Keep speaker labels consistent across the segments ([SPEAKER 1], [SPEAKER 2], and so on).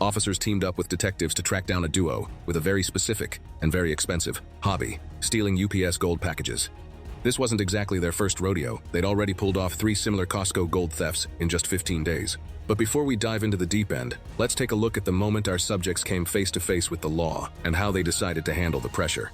[SPEAKER 1] Officers teamed up with detectives to track down a duo with a very specific and very expensive hobby: stealing UPS gold packages. This wasn't exactly their first rodeo. They'd already pulled off 3 similar Costco gold thefts in just 15 days. But before we dive into the deep end, let's take a look at the moment our subjects came face to face with the law and how they decided to handle the pressure.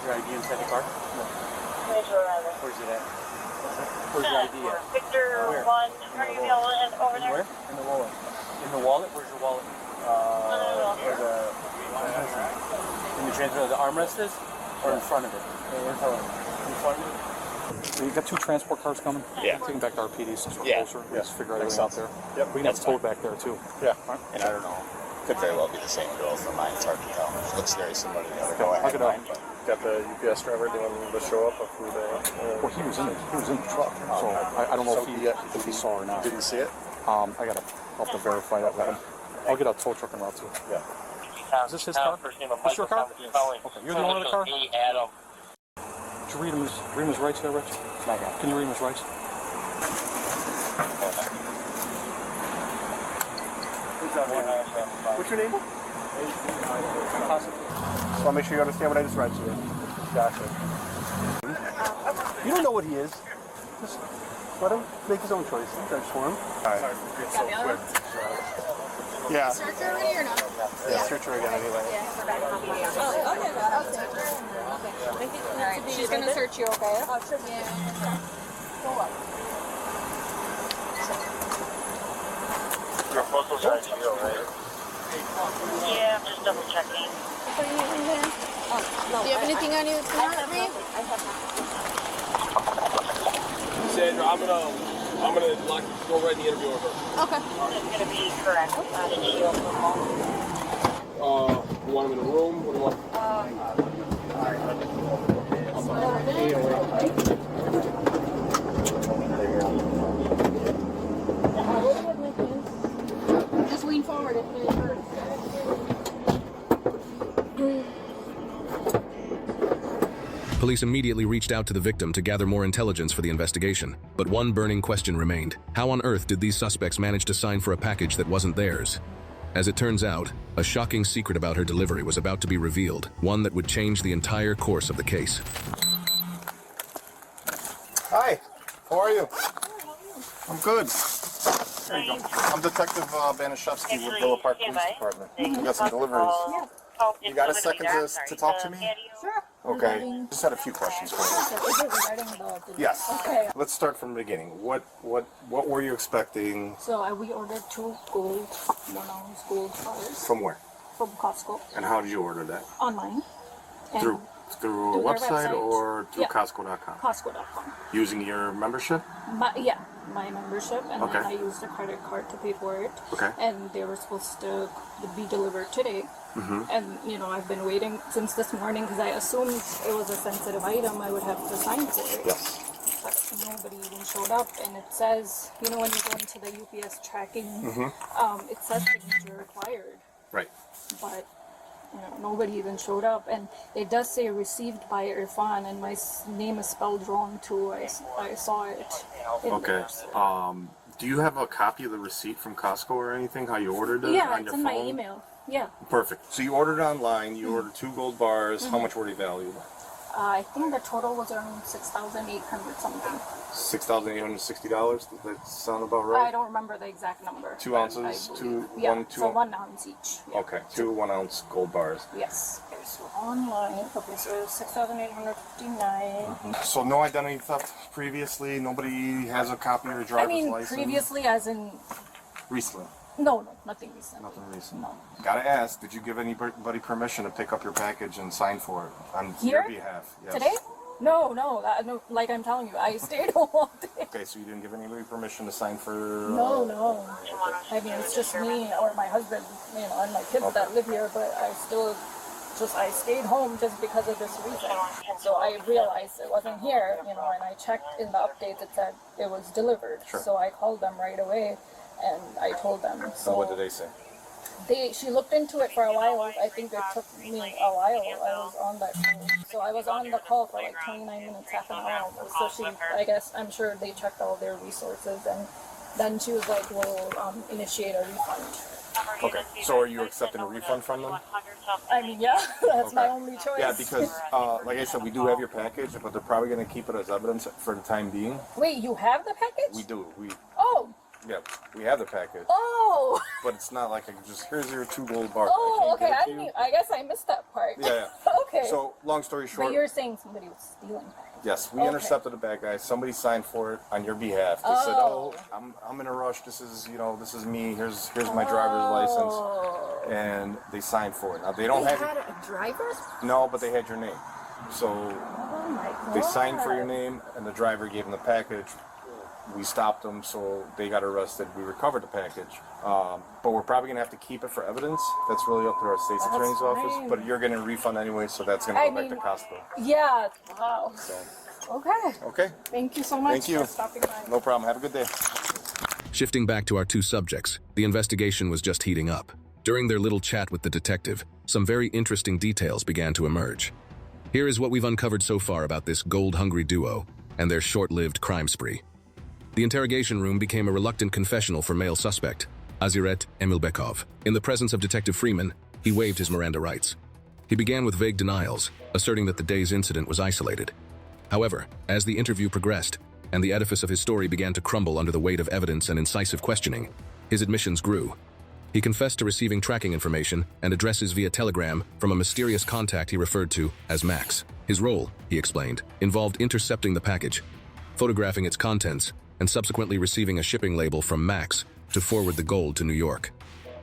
[SPEAKER 2] Your ID inside the car? No. Where's it at? Where's your ID at?
[SPEAKER 3] Victor
[SPEAKER 2] Where?
[SPEAKER 3] 1, are you over there?
[SPEAKER 2] Where? In the wallet. In the wallet? Where's your wallet? Where in the transfer, the armrest is? Or in front of it? In front of it? You got 2 transport cars coming?
[SPEAKER 4] Yeah.
[SPEAKER 2] Take them back to our PD since we're closer.
[SPEAKER 4] Yeah.
[SPEAKER 2] Let's figure everything out there.
[SPEAKER 4] Yep.
[SPEAKER 2] We can have towed back there too.
[SPEAKER 4] Yeah. And I don't know. Could very well be the same girl from mine. It's hard to tell. It looks very similar to the other girl I had in mind.
[SPEAKER 5] Got the UPS driver doing the show up of who they.
[SPEAKER 2] Well, he was in the truck, so I don't know if he saw or not.
[SPEAKER 5] Did you see it?
[SPEAKER 2] I'll have to verify that with him. I'll get a tow truck en route too.
[SPEAKER 5] Yeah.
[SPEAKER 2] Is this his car? Is this your car? Okay. You're the owner of the car? Did you read him his rights there, Rich? Can you read him his rights?
[SPEAKER 5] What's your name? So I'll make sure you understand what I just read to you. Gotcha. You don't know what he is. Just let him make his own choice. Judge for him. All right. So quick. Yeah.
[SPEAKER 6] Search already or not?
[SPEAKER 5] Yeah, search her again anyway.
[SPEAKER 6] Okay. She's gonna search you, okay? Oh, sure. Yeah. Go up.
[SPEAKER 3] Your photos are you, right? Yeah, I'm just double checking.
[SPEAKER 6] Do you have anything on you to hurt me?
[SPEAKER 7] Sandra, I'm gonna lock, go right in the interview with her.
[SPEAKER 6] Okay.
[SPEAKER 3] It's gonna be correct. Did she open the phone?
[SPEAKER 7] You want him in a room? What do you want?
[SPEAKER 6] Just lean forward if it hurts.
[SPEAKER 1] Police immediately reached out to the victim to gather more intelligence for the investigation. But one burning question remained. How on earth did these suspects manage to sign for a package that wasn't theirs? As it turns out, a shocking secret about her delivery was about to be revealed, one that would change the entire course of the case.
[SPEAKER 5] Hi. How are you? I'm good. There you go. I'm Detective Banashevsky with Villa Park Police Department. We got some deliveries. You got a second to talk to me?
[SPEAKER 6] Sure.
[SPEAKER 5] Okay. Just had a few questions for you.
[SPEAKER 6] Is it regarding the...
[SPEAKER 5] Yes.
[SPEAKER 6] Okay.
[SPEAKER 5] Let's start from the beginning. What were you expecting?
[SPEAKER 6] So we ordered 2 gold, 1-ounce gold bars
[SPEAKER 5] From where?
[SPEAKER 6] from Costco
[SPEAKER 5] And how did you order that?
[SPEAKER 6] online. And
[SPEAKER 5] Through a
[SPEAKER 6] through their
[SPEAKER 5] website
[SPEAKER 6] website.
[SPEAKER 5] or through
[SPEAKER 6] Yeah.
[SPEAKER 5] Costco.com?
[SPEAKER 6] Costco.com.
[SPEAKER 5] Using your membership?
[SPEAKER 6] My membership, and
[SPEAKER 5] Okay.
[SPEAKER 6] then I used a credit card to pay for it.
[SPEAKER 5] Okay.
[SPEAKER 6] And they were supposed to be delivered today. And I've been waiting since this morning because I assumed it was a sensitive item. I would have to sign for it.
[SPEAKER 5] Yes.
[SPEAKER 6] But nobody even showed up, and it says, when you go into the UPS tracking, it says signature required,
[SPEAKER 5] Right.
[SPEAKER 6] but nobody even showed up. And it does say received by Irfan, and my name is spelled wrong too. I saw it.
[SPEAKER 5] Okay. Do you have a copy of the receipt from Costco or anything? How you ordered it
[SPEAKER 6] Yeah,
[SPEAKER 5] on
[SPEAKER 6] it's
[SPEAKER 5] your
[SPEAKER 6] in
[SPEAKER 5] phone?
[SPEAKER 6] my email. Yeah.
[SPEAKER 5] Perfect. So you ordered online. You ordered 2 gold bars. How much were they valued?
[SPEAKER 6] I think the total was around 6,800 something.
[SPEAKER 5] $6,860. Does that sound about
[SPEAKER 6] I
[SPEAKER 5] right?
[SPEAKER 6] don't remember the exact number.
[SPEAKER 5] 2
[SPEAKER 6] but
[SPEAKER 5] ounces.
[SPEAKER 6] I
[SPEAKER 5] Two.
[SPEAKER 6] believe- Yeah,
[SPEAKER 5] One. 2.
[SPEAKER 6] so 1 ounce each. Yeah.
[SPEAKER 5] Okay. 2 1-ounce gold bars.
[SPEAKER 6] Yes. Okay, so online. Okay, so 6,859.
[SPEAKER 5] So no identity theft previously. Nobody has a copy of your driver's license.
[SPEAKER 6] Previously, as in
[SPEAKER 5] Recently.
[SPEAKER 6] no, nothing recent.
[SPEAKER 5] Nothing recent.
[SPEAKER 6] No.
[SPEAKER 5] Gotta ask, did you give anybody permission to pick up your package and sign for it on
[SPEAKER 6] Here?
[SPEAKER 5] your behalf? Yes.
[SPEAKER 6] Today? No, like I'm telling you, I stayed home all day.
[SPEAKER 5] Okay, so you didn't give anybody permission to sign for...
[SPEAKER 6] No. I mean, it's just me or my husband, you know, and my kids that live here, but I stayed home just because of this reason. So I realized it wasn't here, you know, and I checked in the update that said it was delivered.
[SPEAKER 5] Sure.
[SPEAKER 6] So I called them right away and I told them. So
[SPEAKER 5] what did they say?
[SPEAKER 6] She looked into it for a while. I think it took me a while. I was on that call. So I was on the call for like 29 minutes, half an hour. So I'm sure they checked all their resources, and then she was like, we'll initiate a refund.
[SPEAKER 5] Okay, so are you accepting a refund from them?
[SPEAKER 6] I mean, yeah, that's my only choice.
[SPEAKER 5] Yeah, because, like I said, we do have your package, but they're probably going to keep it as evidence for the time being.
[SPEAKER 6] Wait, you have the package?
[SPEAKER 5] We do.
[SPEAKER 6] Oh.
[SPEAKER 5] Yeah, we have the package.
[SPEAKER 6] Oh.
[SPEAKER 5] But it's not like I can just, here's your 2 gold bars.
[SPEAKER 6] Oh, okay, I guess I missed that part.
[SPEAKER 5] Yeah.
[SPEAKER 6] Okay.
[SPEAKER 5] So, long story short.
[SPEAKER 6] But you're saying somebody was stealing packages.
[SPEAKER 5] Yes, we intercepted a bad guy. Somebody signed for it on your behalf. They said, "Oh, I'm in a rush. This is me. Here's my driver's license," and they signed for it. Now they don't have.
[SPEAKER 6] They had a driver's?
[SPEAKER 5] No, but they had your name. So
[SPEAKER 6] my God.
[SPEAKER 5] They signed for your name, and the driver gave them the package. We stopped them, so they got arrested. We recovered the package, but we're probably gonna have to keep it for evidence. That's really up to our state's attorney's office. But you're getting a refund anyway, so that's gonna go back to Costco.
[SPEAKER 6] Yeah. Wow.
[SPEAKER 5] So.
[SPEAKER 6] Okay. Thank you so much for stopping by.
[SPEAKER 5] No problem. Have a good day.
[SPEAKER 1] Shifting back to our 2 subjects, the investigation was just heating up. During their little chat with the detective, some very interesting details began to emerge. Here is what we've uncovered so far about this gold-hungry duo and their short-lived crime spree. The interrogation room became a reluctant confessional for male suspect, Aziret Emilbekov. In the presence of Detective Freeman, he waived his Miranda rights. He began with vague denials, asserting that the day's incident was isolated. However, as the interview progressed, and the edifice of his story began to crumble under the weight of evidence and incisive questioning, his admissions grew. He confessed to receiving tracking information and addresses via telegram from a mysterious contact he referred to as Max. His role, he explained, involved intercepting the package, photographing its contents, and subsequently receiving a shipping label from Max to forward the gold to New York.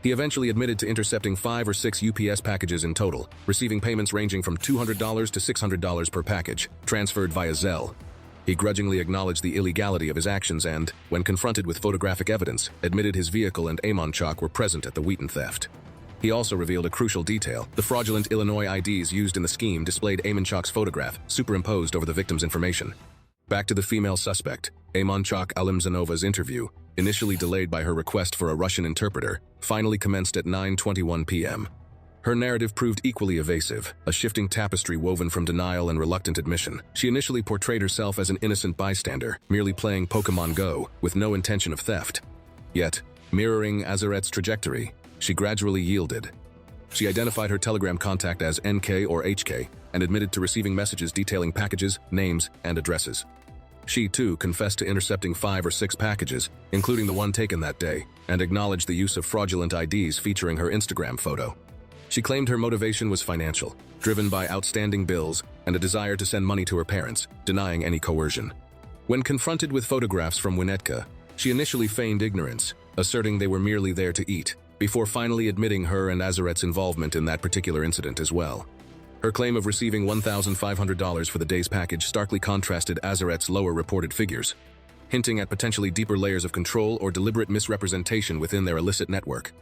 [SPEAKER 1] He eventually admitted to intercepting 5 or 6 UPS packages in total, receiving payments ranging from $200 to $600 per package, transferred via Zelle. He grudgingly acknowledged the illegality of his actions and, when confronted with photographic evidence, admitted his vehicle and Amonchok were present at the Wheaton theft. He also revealed a crucial detail. The fraudulent Illinois IDs used in the scheme displayed Amonchok's photograph, superimposed over the victim's information. Back to the female suspect, Amonchok Alimzanova's interview, initially delayed by her request for a Russian interpreter, finally commenced at 9:21 p.m. Her narrative proved equally evasive, a shifting tapestry woven from denial and reluctant admission. She initially portrayed herself as an innocent bystander, merely playing Pokemon Go, with no intention of theft. Yet, mirroring Aziret's trajectory, she gradually yielded. She identified her Telegram contact as NK or HK and admitted to receiving messages detailing packages, names, and addresses. She, too, confessed to intercepting 5 or 6 packages, including the one taken that day, and acknowledged the use of fraudulent IDs featuring her Instagram photo. She claimed her motivation was financial, driven by outstanding bills and a desire to send money to her parents, denying any coercion. When confronted with photographs from Winnetka, she initially feigned ignorance, asserting they were merely there to eat, before finally admitting her and Aziret's involvement in that particular incident as well. Her claim of receiving $1,500 for the day's package starkly contrasted Aziret's lower reported figures, hinting at potentially deeper layers of control or deliberate misrepresentation within their illicit network.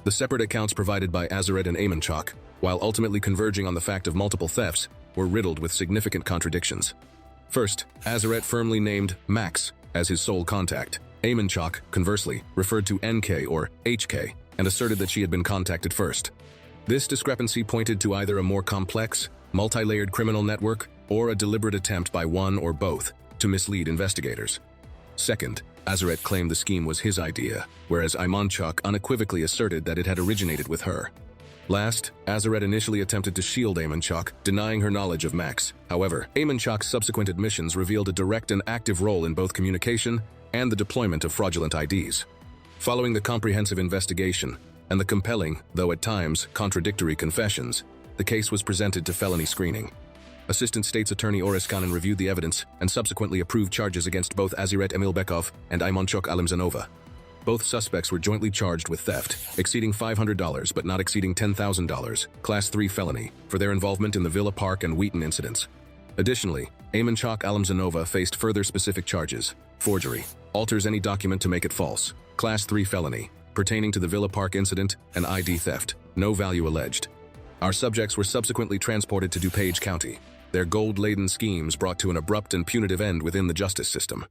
[SPEAKER 1] The separate accounts provided by Aziret and Amonchok, while ultimately converging on the fact of multiple thefts, were riddled with significant contradictions. First, Aziret firmly named Max as his sole contact. Amonchok, conversely, referred to NK or HK and asserted that she had been contacted first. This discrepancy pointed to either a more complex, multi-layered criminal network or a deliberate attempt by one or both to mislead investigators. Second, Aziret claimed the scheme was his idea, whereas Amonchok unequivocally asserted that it had originated with her. Last, Aziret initially attempted to shield Amonchok, denying her knowledge of Max. However, Amonchok's subsequent admissions revealed a direct and active role in both communication and the deployment of fraudulent IDs. Following the comprehensive investigation and the compelling, though at times contradictory confessions, the case was presented to felony screening. Assistant State's Attorney Oris Kanin reviewed the evidence and subsequently approved charges against both Aziret Emilbekov and Amonchok Alimzanova. Both suspects were jointly charged with theft, exceeding $500 but not exceeding $10,000, Class 3 felony, for their involvement in the Villa Park and Wheaton incidents. Additionally, Aymanchak Alamzanova faced further specific charges: forgery, alters any document to make it false, Class 3 felony, pertaining to the Villa Park incident, and ID theft, no value alleged. Our subjects were subsequently transported to DuPage County, their gold-laden schemes brought to an abrupt and punitive end within the justice system.